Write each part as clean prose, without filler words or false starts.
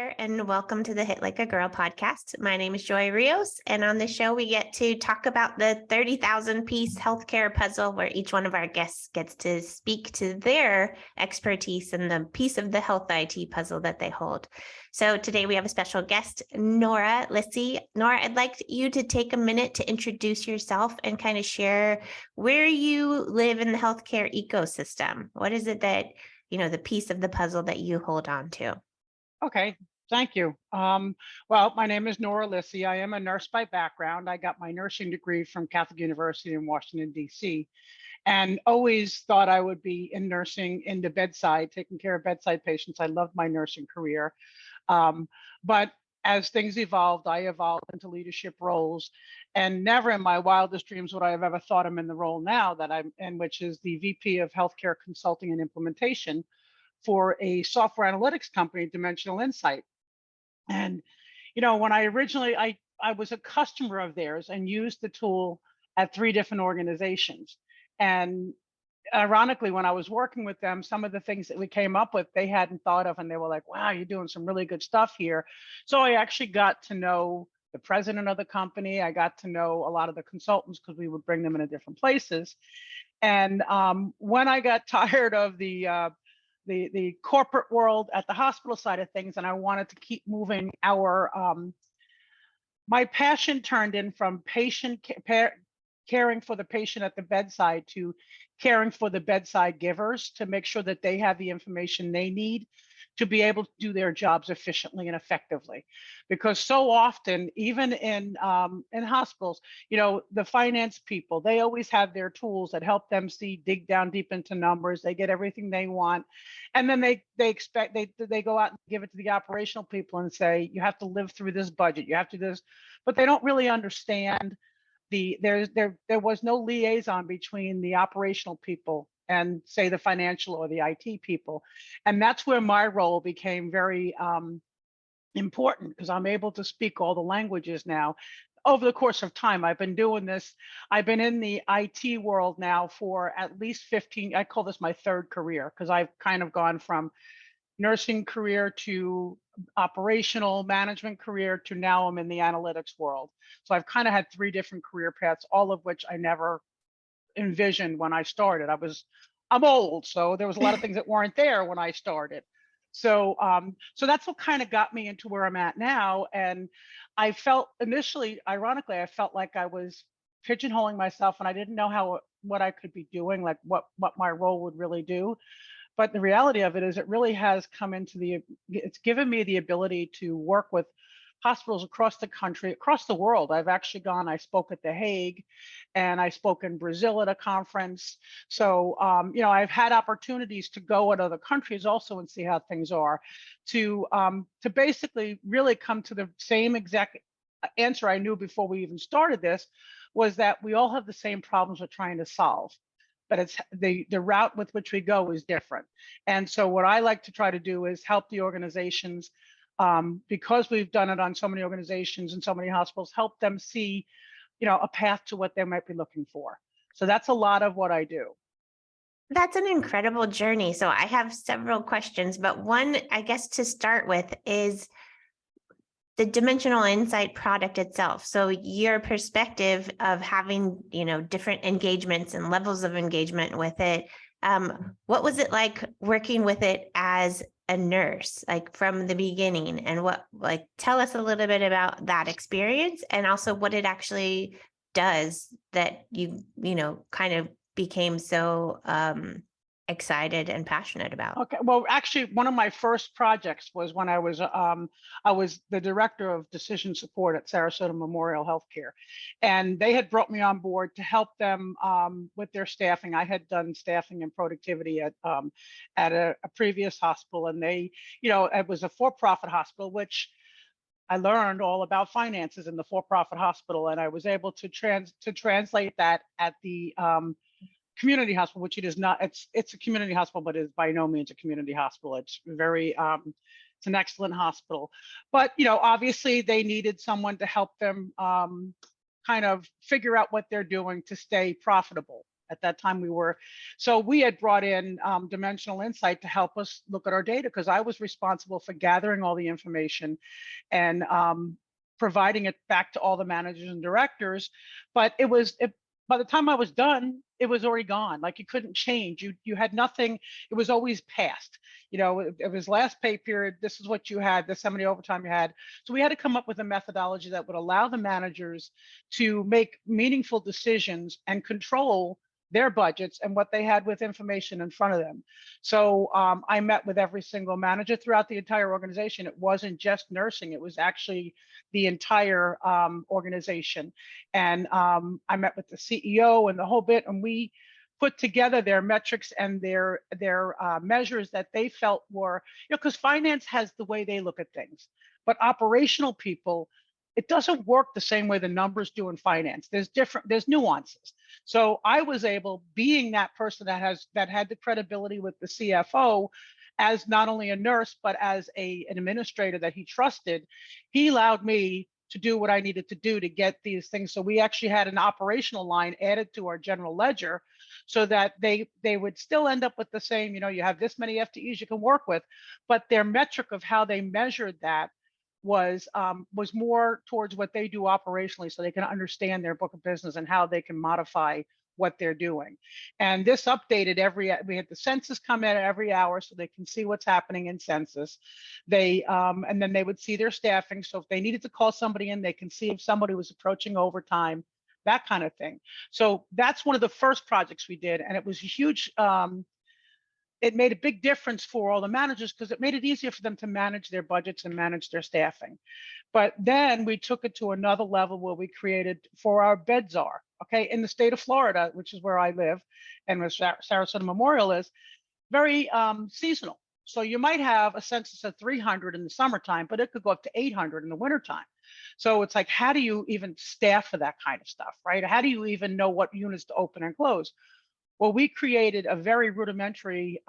there, and welcome to the Hit Like a Girl podcast. My name is Joy Rios, and on this show, we get to talk about the 30,000 piece healthcare puzzle where each one of our guests gets to speak to their expertise in the piece of the health IT puzzle that they hold. So today we have a special guest, Nora Lissy. Nora, I'd like you to take a minute to introduce yourself and kind of share where you live in the healthcare ecosystem. What is it that the piece of the puzzle that you hold on to? Okay, thank you. Well, my name is Nora Lissy. I am a nurse by background. I got my nursing degree from Catholic University in Washington, D.C., and always thought I would be in nursing in the bedside, taking care of bedside patients. I loved my nursing career. But as things evolved, I evolved into leadership roles, and never in my wildest dreams would I have ever thought I'm in the role now that I'm in, which is the VP of Healthcare Consulting and Implementation for a software analytics company, Dimensional Insight. And, when I originally, I was a customer of theirs and used the tool at 3 different organizations. And ironically, when I was working with them, some of the things that we came up with, they hadn't thought of, and they were like, wow, you're doing some really good stuff here. So I actually got to know the president of the company. I got to know a lot of the consultants because we would bring them into different places. And when I got tired of the corporate world at the hospital side of things, and I wanted to keep moving my passion turned in from caring for the patient at the bedside to caring for the bedside givers to make sure that they have the information they need to be able to do their jobs efficiently and effectively. Because so often, even in hospitals, the finance people, they always have their tools that help them dig down deep into numbers. They get everything they want. And then they go out and give it to the operational people and say, you have to live through this budget, you have to do this, but they don't really understand there was no liaison between the operational people and say the financial or the IT people. And that's where my role became very important, because I'm able to speak all the languages now. Over the course of time, I've been doing this. I've been in the IT world now for at least 15, I call this my third career, because I've kind of gone from nursing career to operational management career to now I'm in the analytics world. So I've kind of had 3 different career paths, all of which I never envisioned when I started. I'm old, so there was a lot of things that weren't there when I started. So that's what kind of got me into where I'm at now. And I felt initially, ironically, I felt like I was pigeonholing myself, and I didn't know what I could be doing, like what my role would really do. But the reality of it is it really has it's given me the ability to work with hospitals across the country, across the world. I spoke at The Hague, and I spoke in Brazil at a conference. So, I've had opportunities to go in other countries also and see how things are, to basically really come to the same exact answer I knew before we even started this, was that we all have the same problems we're trying to solve. But it's the route with which we go is different. And so what I like to try to do is help the organizations, because we've done it on so many organizations and so many hospitals, help them see, a path to what they might be looking for. So that's a lot of what I do. That's an incredible journey. So I have several questions, but one, I guess, to start with is the Dimensional Insight product itself. So your perspective of having, different engagements and levels of engagement with it. What was it like working with it as a nurse, like from the beginning, and tell us a little bit about that experience, and also what it actually does that you kind of became so excited and passionate about. Okay, well, actually, one of my first projects was when I was the director of decision support at Sarasota Memorial Healthcare, and they had brought me on board to help them with their staffing. I had done staffing and productivity at a previous hospital, and it was a for-profit hospital, which I learned all about finances in the for-profit hospital, and I was able to translate that at the community hospital, which it is not. It's a community hospital, but it is by no means a community hospital. It's it's an excellent hospital. But obviously they needed someone to help them kind of figure out what they're doing to stay profitable At that time so we had brought in Dimensional Insight to help us look at our data, because I was responsible for gathering all the information and providing it back to all the managers and directors. But by the time I was done, it was already gone. Like, you couldn't change. You had nothing. It was always past. It was last pay period. This is what you had. This is how many overtime you had. So we had to come up with a methodology that would allow the managers to make meaningful decisions and control their budgets and what they had with information in front of them. So I met with every single manager throughout the entire organization. It wasn't just nursing. It was actually the entire organization. And I met with the CEO and the whole bit, and we put together their metrics and their measures that they felt were, because finance has the way they look at things, but operational people, it doesn't work the same way the numbers do in finance. There's nuances. So I was able, being that person that had the credibility with the CFO, as not only a nurse, but as an administrator that he trusted, he allowed me to do what I needed to do to get these things. So we actually had an operational line added to our general ledger, so that they would still end up with the same, you have this many FTEs you can work with, but their metric of how they measured that was more towards what they do operationally, so they can understand their book of business and how they can modify what they're doing. And this updated we had the census come in every hour, so they can see what's happening in census. And then they would see their staffing. So if they needed to call somebody in, they can see if somebody was approaching overtime, that kind of thing. So that's one of the first projects we did. And it was a huge, it made a big difference for all the managers, because it made it easier for them to manage their budgets and manage their staffing. But then we took it to another level, where we created for our bed czar, okay, in the state of Florida, which is where I live, and where Sarasota Memorial is, very seasonal. So you might have a census of 300 in the summertime, but it could go up to 800 in the wintertime. So it's like, how do you even staff for that kind of stuff, right? How do you even know what units to open and close? Well, we created a very rudimentary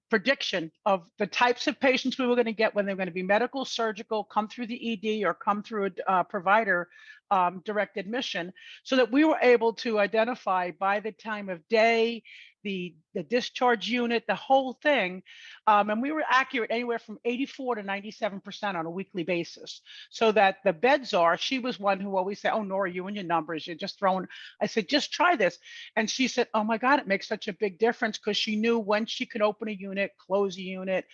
prediction of the types of patients we were going to get when they're going to be medical, surgical, come through the ED, or come through a provider direct admission, so that we were able to identify by the time of day, the discharge unit, the whole thing. And we were accurate anywhere from 84 to 97% on a weekly basis. So that the bed czar, she was one who always said, "Oh, Nora, you and your numbers, you're just throwing." I said, "Just try this." And she said, "Oh my God, it makes such a big difference," because she knew when she could open a unit, close a unit,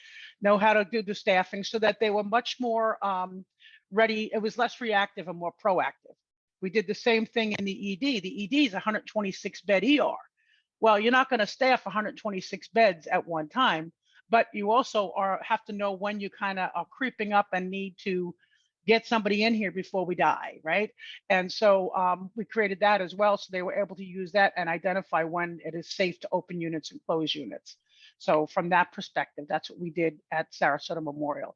know how to do the staffing, so that they were much more ready. It was less reactive and more proactive. We did the same thing in the ED. The ED is 126 bed ER. Well, you're not going to staff 126 beds at one time, but you also have to know when you kind of are creeping up and need to get somebody in here before we die, right? And so we created that as well, so they were able to use that and identify when it is safe to open units and close units. So from that perspective, that's what we did at Sarasota Memorial.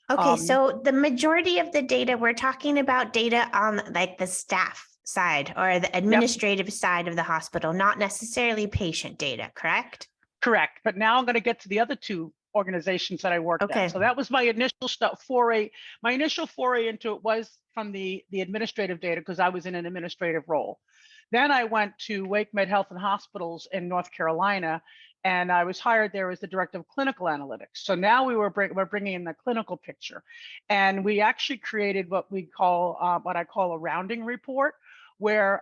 Okay, so the majority of the data, we're talking about data on like the staff side or the administrative side of the hospital, not necessarily patient data, correct? Correct. But now I'm going to get to the other two organizations that I worked at. So that was my initial foray. My initial foray into it was from the administrative data, because I was in an administrative role. Then I went to Wake Med Health and Hospitals in North Carolina, and I was hired there as the director of clinical analytics. So now we're bringing in the clinical picture, and we actually created what I call a rounding report, where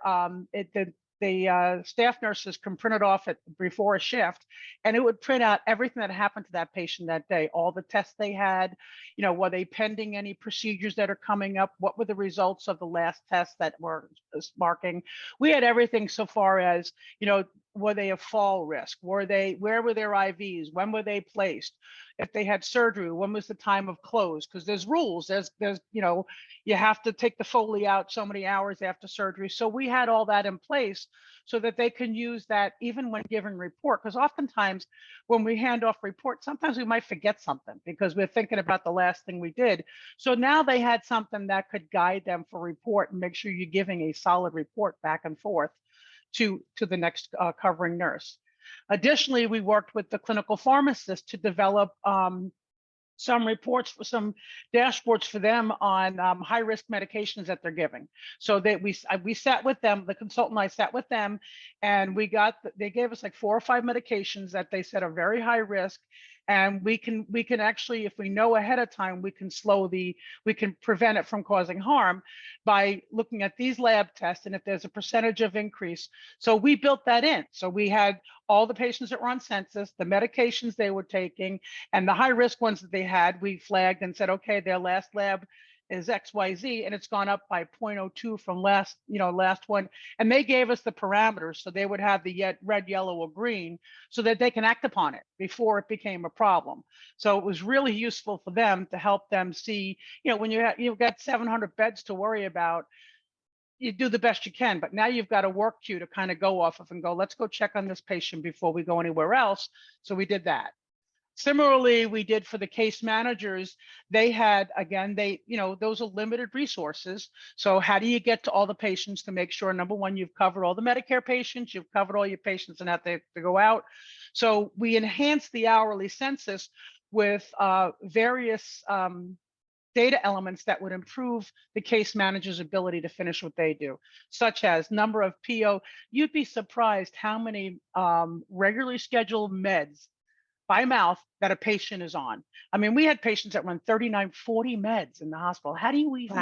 the staff nurses can print it off before a shift, and it would print out everything that happened to that patient that day, all the tests they had, were they pending any procedures that are coming up? What were the results of the last test that were marking? We had everything so far as, were they a fall risk? Where were their IVs? When were they placed? If they had surgery, when was the time of close? Because there's rules. There's you have to take the Foley out so many hours after surgery. So we had all that in place so that they can use that even when giving report. Because oftentimes when we hand off reports, sometimes we might forget something because we're thinking about the last thing we did. So now they had something that could guide them for report and make sure you're giving a solid report back and forth to the next covering nurse. Additionally, we worked with the clinical pharmacist to develop some reports for some dashboards for them on high risk medications that they're giving. So that we sat with them, the consultant and I sat with them, and they gave us like 4 or 5 medications that they said are very high risk. And we can actually, if we know ahead of time, we can prevent it from causing harm by looking at these lab tests and if there's a percentage of increase. So we built that in. So we had all the patients that were on census, the medications they were taking, and the high risk ones that they had, we flagged and said, okay, their last lab is XYZ, and it's gone up by 0.02 from last one. And they gave us the parameters, so they would have the red, yellow, or green, so that they can act upon it before it became a problem. So it was really useful for them to help them see, when you've got 700 beds to worry about, you do the best you can, but now you've got a work queue to kind of go off of and go, let's go check on this patient before we go anywhere else. So we did that. Similarly, we did for the case managers, they had, again, those are limited resources. So how do you get to all the patients to make sure, number one, you've covered all the Medicare patients, you've covered all your patients and have to go out. So we enhanced the hourly census with various data elements that would improve the case manager's ability to finish what they do, such as number of PO. You'd be surprised how many regularly scheduled meds by mouth that a patient is on. I mean, we had patients that run 39, 40 meds in the hospital. How do you even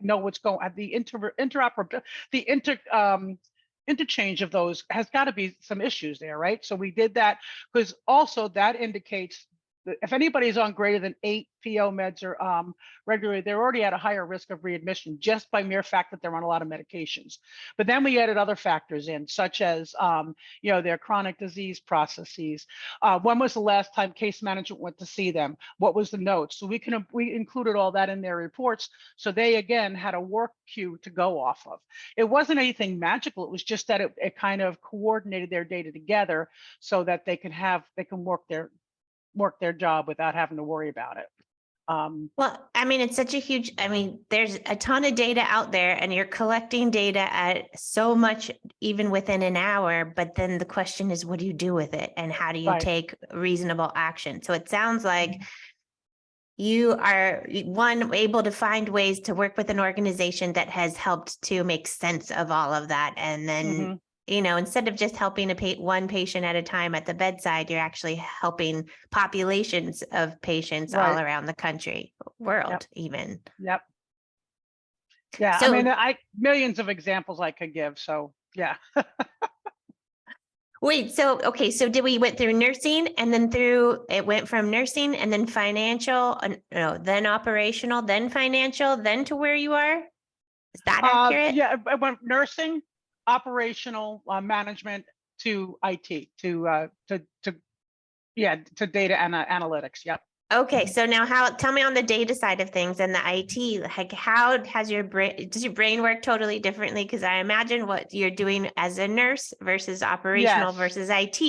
know what's going on? The interoperability, the interchange of those has got to be some issues there, right? So we did that because also that indicates that if anybody's on greater than 8 PO meds or regularly, they're already at a higher risk of readmission just by mere fact that they're on a lot of medications. But then we added other factors in, such as their chronic disease processes. When was the last time case management went to see them? What was the notes? So we included all that in their reports. So they again had a work queue to go off of. It wasn't anything magical. It was just that it kind of coordinated their data together so that they can work their job without having to worry about it. Well, I mean, it's such a huge, there's a ton of data out there and you're collecting data at so much, even within an hour, but then the question is, what do you do with it? And how do you take reasonable action? So it sounds like you are, one, able to find ways to work with an organization that has helped to make sense of all of that. And then, instead of just helping one patient at a time at the bedside, you're actually helping populations of patients all around the country, world, even. Yep. Yeah. So, millions of examples I could give. So yeah. Wait, so did we went through nursing and then it went from nursing and then financial, then operational, then financial, then to where you are? Is that accurate? Yeah, I went nursing, operational, management to IT, to data analytics. Yep. Okay, so now tell me on the data side of things and the IT, like how does your brain work totally differently? Because I imagine what you're doing as a nurse versus operational versus IT,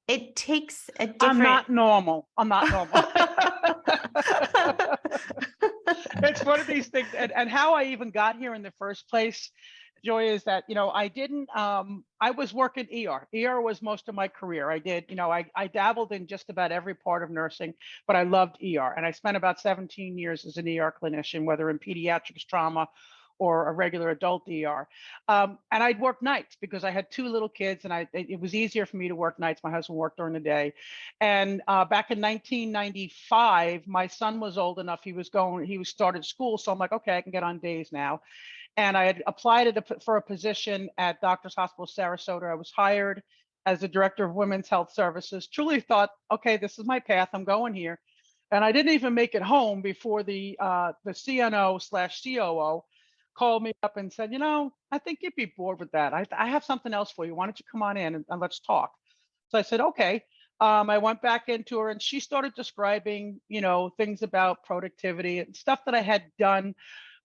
it takes a different. I'm not normal. It's one of these things, and how I even got here in the first place, Joy, is that, I was working ER. ER was most of my career. I did, I dabbled in just about every part of nursing, but I loved ER. And I spent about 17 years as an ER clinician, whether in pediatrics, trauma, or a regular adult ER. And I'd work nights because I had 2 little kids and it was easier for me to work nights. My husband worked during the day. And back in 1995, my son was old enough. He started school. So I'm like, okay, I can get on days now. And I had applied for a position at Doctors Hospital Sarasota. I was hired as the director of women's health services. Truly thought, okay, this is my path. I'm going here. And I didn't even make it home before the CNO/COO called me up and said, I think you'd be bored with that. I have something else for you. Why don't you come on in and let's talk? So I said, okay. I went back into her and she started describing, things about productivity and stuff that I had done.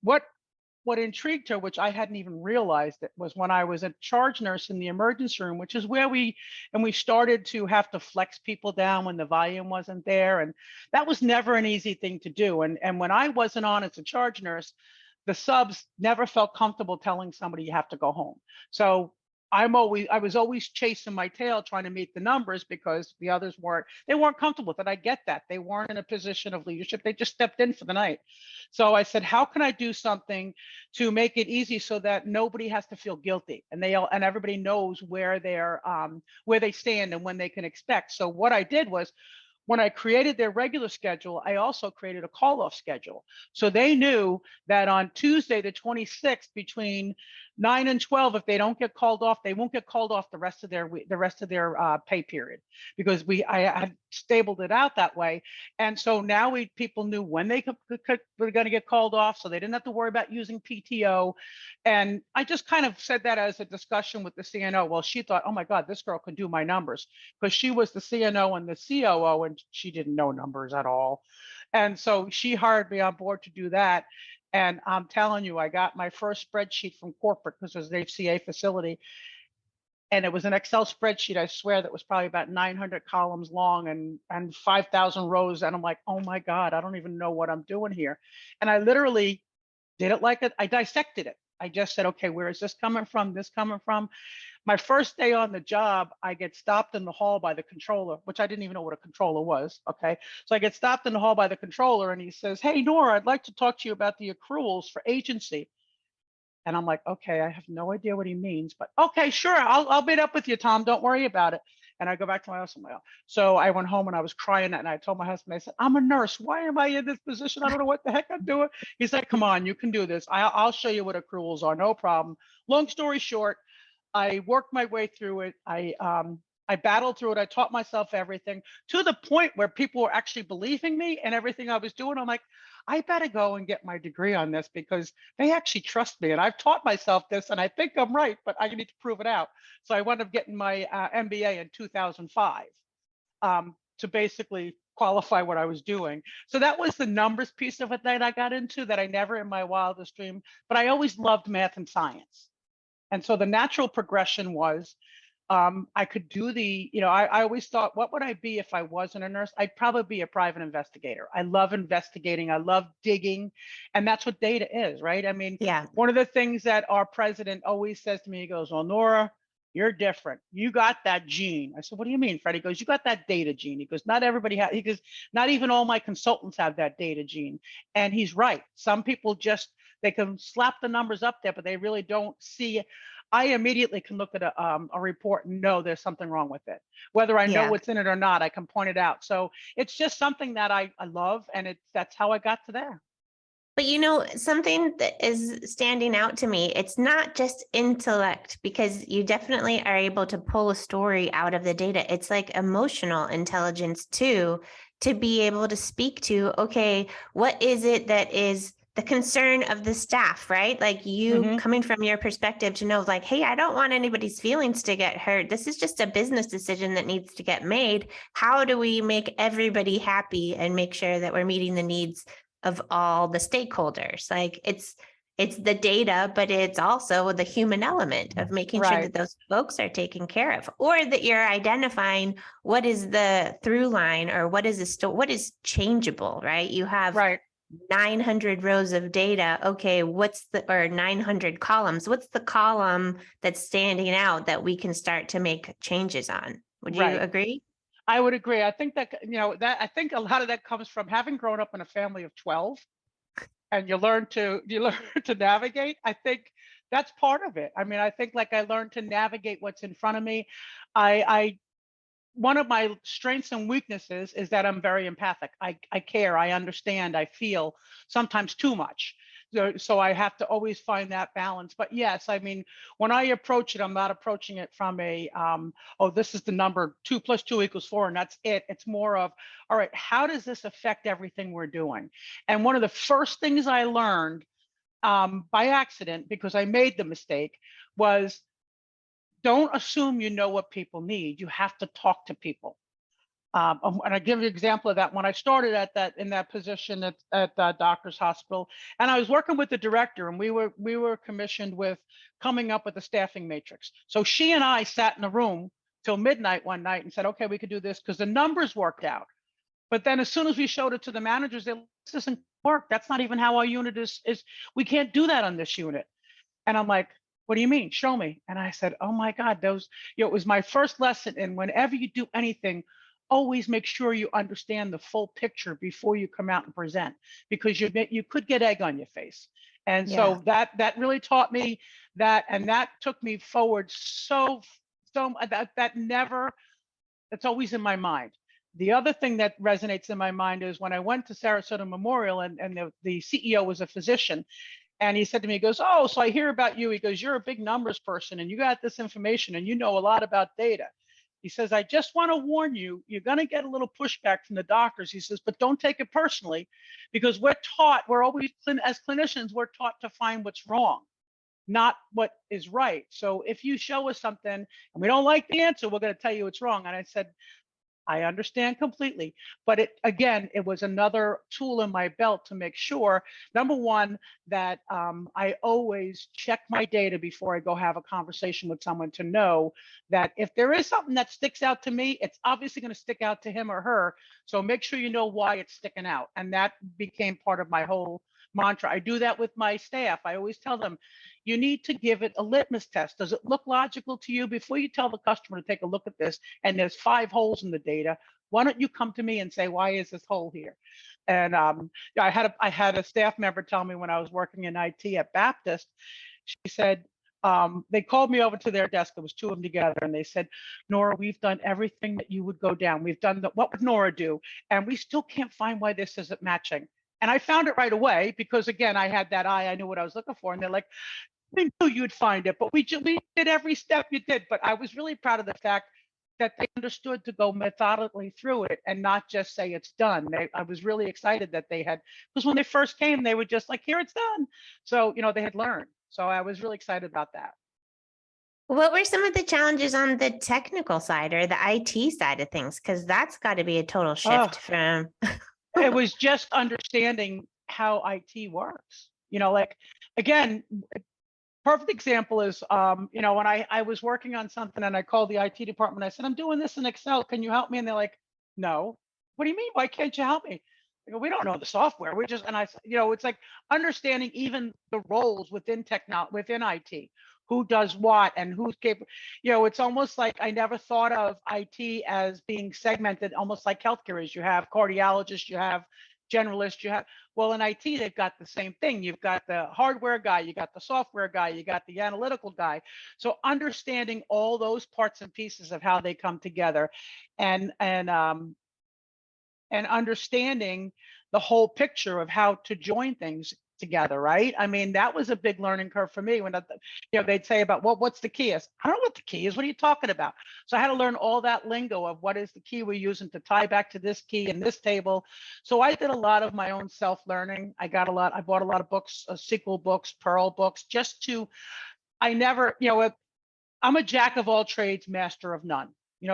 What intrigued her, which I hadn't even realized, it was when I was a charge nurse in the emergency room, which is where we started to have to flex people down when the volume wasn't there. And that was never an easy thing to do. And when I wasn't on as a charge nurse, the subs never felt comfortable telling somebody you have to go home. So I was always chasing my tail trying to meet the numbers because the others they weren't comfortable with it. I get that. They weren't in a position of leadership. They just stepped in for the night. So I said, how can I do something to make it easy so that nobody has to feel guilty and everybody knows where they stand and when they can expect. So what I did was, when I created their regular schedule, I also created a call-off schedule. So they knew that on Tuesday, the 26th, between 9 and 12, if they don't get called off, they won't get called off the rest of their pay period, because I had stabled it out that way. And so now people knew when they were going to get called off, so they didn't have to worry about using PTO. And I just kind of said that as a discussion with the CNO. Well, she thought, oh my God, this girl can do my numbers, because she was the CNO and the COO, and she didn't know numbers at all. And so she hired me on board to do that. And I'm telling you, I got my first spreadsheet from corporate, because it was an HCA facility. And it was an Excel spreadsheet, I swear, that was probably about 900 columns long and 5,000 rows. And I'm like, oh my God, I don't even know what I'm doing here. And I literally did it like I dissected it. I just said, okay, where is this coming from? This coming from? My first day on the job, I get stopped in the hall by the controller, which I didn't even know what a controller was. Okay. So I get stopped in the hall by the controller, and he says, hey, Nora, I'd like to talk to you about the accruals for agency. And I'm like, okay, I have no idea what he means, but okay, sure. I'll meet up with you, Tom. Don't worry about it. And I go back to my house. So I went home and I was crying, and I told my husband, I said, I'm a nurse. Why am I in this position? I don't know what the heck I'm doing. He's like, come on, you can do this. I'll show you what accruals are. No problem. Long story short, I worked my way through it. I battled through it. I taught myself everything, to the point where people were actually believing me and everything I was doing. I'm like, I better go and get my degree on this, because they actually trust me. And I've taught myself this, and I think I'm right, but I need to prove it out. So I wound up getting my MBA in 2005 to basically qualify what I was doing. So that was the numbers piece of it that I got into, that I never in my wildest dream, but I always loved math and science. And so the natural progression was, I could do I always thought, what would I be if I wasn't a nurse? I'd probably be a private investigator. I love investigating. I love digging. And that's what data is, right? I mean, Yeah. one of the things that our president always says to me, he goes, well, Nora, you're different. You got that gene. I said, what do you mean, Fred? He goes, you got that data gene. He goes, not everybody has, he goes, not even all my consultants have that data gene. And he's right. Some people they can slap the numbers up there, but they really don't see it. I immediately can look at a report and know there's something wrong with it. Whether I know Yeah. what's in it or not, I can point it out. So it's just something that I love, and that's how I got to there. But something that is standing out to me, it's not just intellect, because you definitely are able to pull a story out of the data. It's like emotional intelligence too, to be able to speak to, okay, what is it that is the concern of the staff, right? Like you coming from your perspective to know, like, hey, I don't want anybody's feelings to get hurt. This is just a business decision that needs to get made. How do we make everybody happy and make sure that we're meeting the needs of all the stakeholders? Like it's the data, but it's also the human element of making sure that those folks are taken care of, or that you're identifying what is the through line, or what is what is changeable, right? You have 900 rows of data. Okay, or 900 columns. What's the column that's standing out that we can start to make changes on? Would you agree? I would agree. I think that, I think a lot of that comes from having grown up in a family of 12, and you learn to navigate. I think that's part of it. I mean, I think I learned to navigate what's in front of me. One of my strengths and weaknesses is that I'm very empathic. I care, I understand, I feel, sometimes too much. So I have to always find that balance. But yes, I mean, when I approach it, I'm not approaching it from this is the number 2 + 2 = 4, and that's it. It's more of, all right, how does this affect everything we're doing? And one of the first things I learned by accident, because I made the mistake, was, don't assume you know what people need. You have to talk to people. And I give you an example of that. When I started in that position at Doctor's Hospital, and I was working with the director, and we were commissioned with coming up with a staffing matrix. So she and I sat in a room till midnight one night and said, okay, we could do this, because the numbers worked out. But then as soon as we showed it to the managers, this doesn't work. That's not even how our unit is. We can't do that on this unit. And I'm like, What do you mean? Show me. And I said, oh my God, those, it was my first lesson. And whenever you do anything, always make sure you understand the full picture before you come out and present, because you could get egg on your face. And Yeah. so that really taught me that, and that took me forward that's always in my mind. The other thing that resonates in my mind is when I went to Sarasota Memorial, and the CEO was a physician. And he said to me, he goes, oh, so I hear about you. He goes, you're a big numbers person and you got this information and you know a lot about data. He says, I just want to warn you, you're going to get a little pushback from the doctors. He says, but don't take it personally, because we're always, as clinicians, we're taught to find what's wrong, not what is right. So if you show us something and we don't like the answer, we're going to tell you it's wrong. And I said, I understand completely, but it was another tool in my belt to make sure, number one, that I always check my data before I go have a conversation with someone, to know that if there is something that sticks out to me, it's obviously going to stick out to him or her. So make sure you know why it's sticking out. And that became part of my whole mantra. I do that with my staff. I always tell them, you need to give it a litmus test. Does it look logical to you? Before you tell the customer to take a look at this and there's 5 holes in the data, why don't you come to me and say, why is this hole here? And I had a staff member tell me when I was working in IT at Baptist, she said, they called me over to their desk. There was 2 of them together, and they said, Nora, we've done everything that you would go down. We've done what would Nora do? And we still can't find why this isn't matching. And I found it right away, because again, I had that eye, I knew what I was looking for. And they're like, we knew you'd find it, but we did every step you did. But I was really proud of the fact that they understood to go methodically through it and not just say it's done. I was really excited that they had, because when they first came, they were just like, here, it's done. So, they had learned. So I was really excited about that. What were some of the challenges on the technical side or the IT side of things? Because that's got to be a total Oh, shift from. it was just understanding how IT works. Like, again, perfect example is, when I was working on something and I called the IT department, I said, I'm doing this in Excel. Can you help me? And they're like, no. What do you mean? Why can't you help me? I go, we don't know the software. And I said, it's like understanding even the roles within within IT, who does what and who's capable. It's almost like I never thought of IT as being segmented, almost like healthcare is. You have cardiologists, you have generalists, well, in IT, they've got the same thing. You've got the hardware guy, you got the software guy, you got the analytical guy. So understanding all those parts and pieces of how they come together, and understanding the whole picture of how to join things together, right? I mean, that was a big learning curve for me when they'd say about, well, what's the key is? I don't know what the key is. What are you talking about? So I had to learn all that lingo of what is the key we're using to tie back to this key in this table. So I did a lot of my own self-learning. I bought a lot of books, SQL books, Perl books, I'm a jack of all trades, master of none.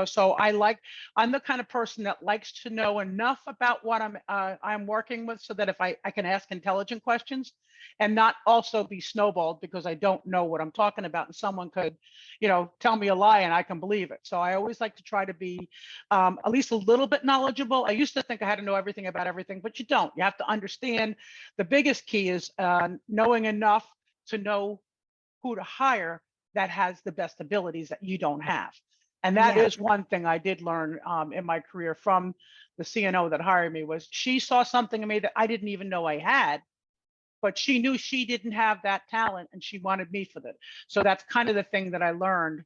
So I'm the kind of person that likes to know enough about what I'm working with, so that if I can ask intelligent questions and not also be snowballed because I don't know what I'm talking about, and someone could, tell me a lie and I can believe it. So I always like to try to be at least a little bit knowledgeable. I used to think I had to know everything about everything, but you don't. You have to understand. The biggest key is knowing enough to know who to hire that has the best abilities that you don't have. And that Yeah. is one thing I did learn in my career from the CNO that hired me, was she saw something in me that I didn't even know I had, but she knew she didn't have that talent and she wanted me for that. So that's kind of the thing that I learned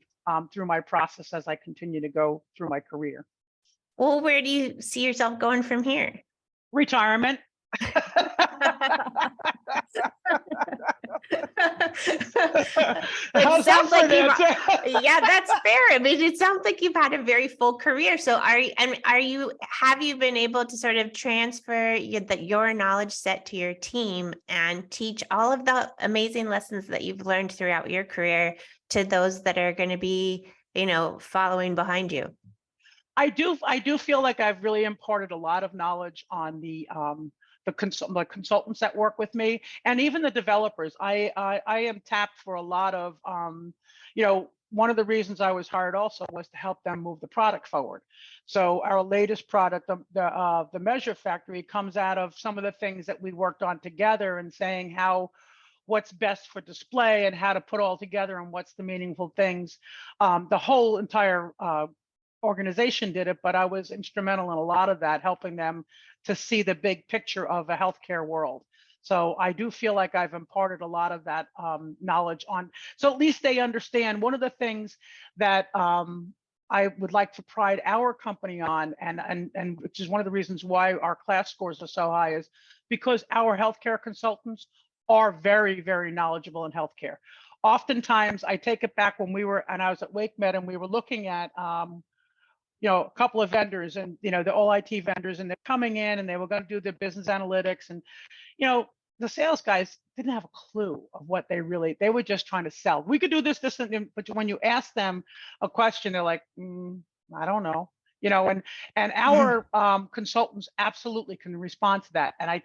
through my process as I continue to go through my career. Well, where do you see yourself going from here? Retirement. It sounds like yeah, that's fair. I mean, it sounds like you've had a very full career. So have you been able to sort of transfer your knowledge set to your team and teach all of the amazing lessons that you've learned throughout your career to those that are going to be, following behind you? I do feel like I've really imparted a lot of knowledge on the consultants that work with me, and even the developers. I am tapped for a lot of, one of the reasons I was hired also was to help them move the product forward. So our latest product, the Measure Factory, comes out of some of the things that we worked on together, and saying how what's best for display and how to put all together and what's the meaningful things. The whole entire organization did it, but I was instrumental in a lot of that, helping them to see the big picture of a healthcare world. So I do feel like I've imparted a lot of that knowledge on, so at least they understand. One of the things that I would like to pride our company on, and which is one of the reasons why our class scores are so high, is because our healthcare consultants are very, very knowledgeable in healthcare. Oftentimes, I take it back when I was at WakeMed, and we were looking at a couple of vendors, and the all IT vendors, and they're coming in and they were going to do their business analytics, and the sales guys didn't have a clue of what they were just trying to sell. We could do this, and but when you ask them a question, they're like, I don't know, and our consultants absolutely can respond to that. And I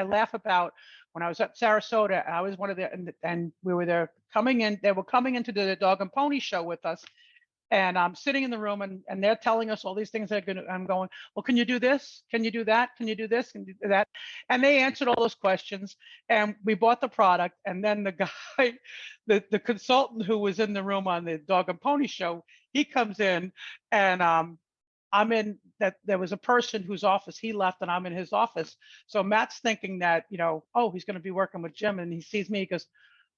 laugh about when I was at Sarasota, I was one of and we were there they were coming into the dog and pony show with us. And I'm sitting in the room, and they're telling us all these things I'm going, well, can you do this? Can you do that? Can you do this? Can you do that? And they answered all those questions, and we bought the product. And then the guy, the consultant who was in the room on the dog and pony show, he comes in, and I'm in that. There was a person whose office he left, and I'm in his office. So Matt's thinking that, oh, he's going to be working with Jim, and he sees me, he goes,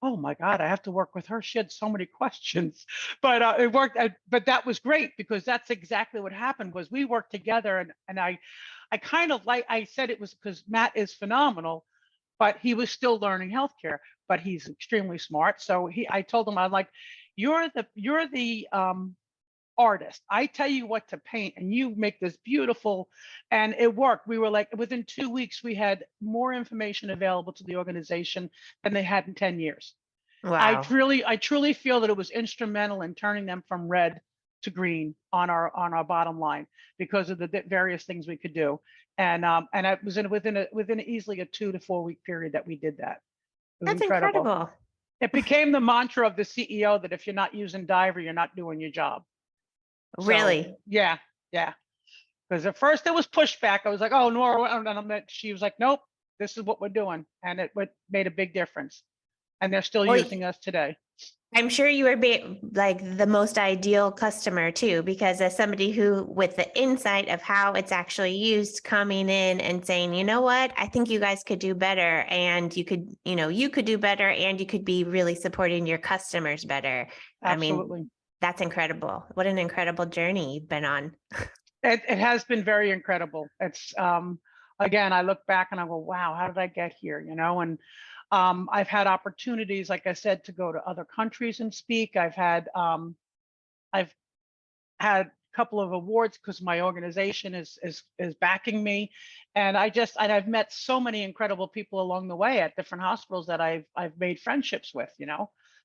oh my God, I have to work with her. She had so many questions, but it worked. But that was great, because that's exactly what happened. Was we worked together, and I kind of I said it was because Matt is phenomenal, but he was still learning healthcare, but he's extremely smart. So I told him, I'm like, you're the artist. I tell you what to paint, and you make this beautiful. And it worked. We were like, within 2 weeks, we had more information available to the organization than they had in 10 years. Wow. I truly feel that it was instrumental in turning them from red to green on our bottom line, because of the various things we could do. And it was within easily a 2 to 4 week period that we did that. It was That's incredible. It became the mantra of the CEO that if you're not using Diver, you're not doing your job. Really? So, yeah. Because at first there was pushback. I was like, oh, Nora, and she was like, nope, this is what we're doing. And it made a big difference. And they're still using us today. I'm sure you were like the most ideal customer too, because as somebody who, with the insight of how it's actually used, coming in and saying, you know what, I think you guys could do better, and you could do better, and you could be really supporting your customers better. Absolutely. I mean, that's incredible. What an incredible journey you've been on. It has been very incredible. It's again, I look back and I go, wow, how did I get here? And I've had opportunities, like I said, to go to other countries and speak. I've had a couple of awards because my organization is backing me, and I've met so many incredible people along the way at different hospitals that I've made friendships with.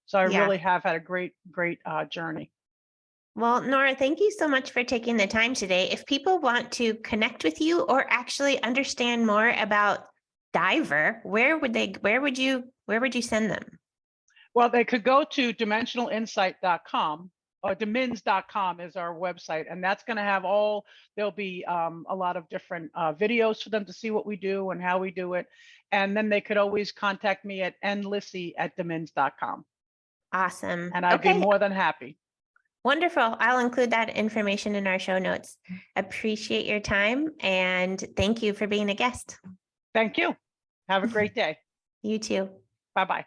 So I really have had a great journey. Well, Nora, thank you so much for taking the time today. If people want to connect with you or actually understand more about Diver, where would you send them? Well, they could go to dimensionalinsight.com, or dimins.com is our website, and that's going to have there'll be a lot of different videos for them to see what we do and how we do it. And then they could always contact me at nlissy@dimins.com. Awesome. And I'd be more than happy. Wonderful. I'll include that information in our show notes. Appreciate your time, and thank you for being a guest. Thank you. Have a great day. You too. Bye-bye.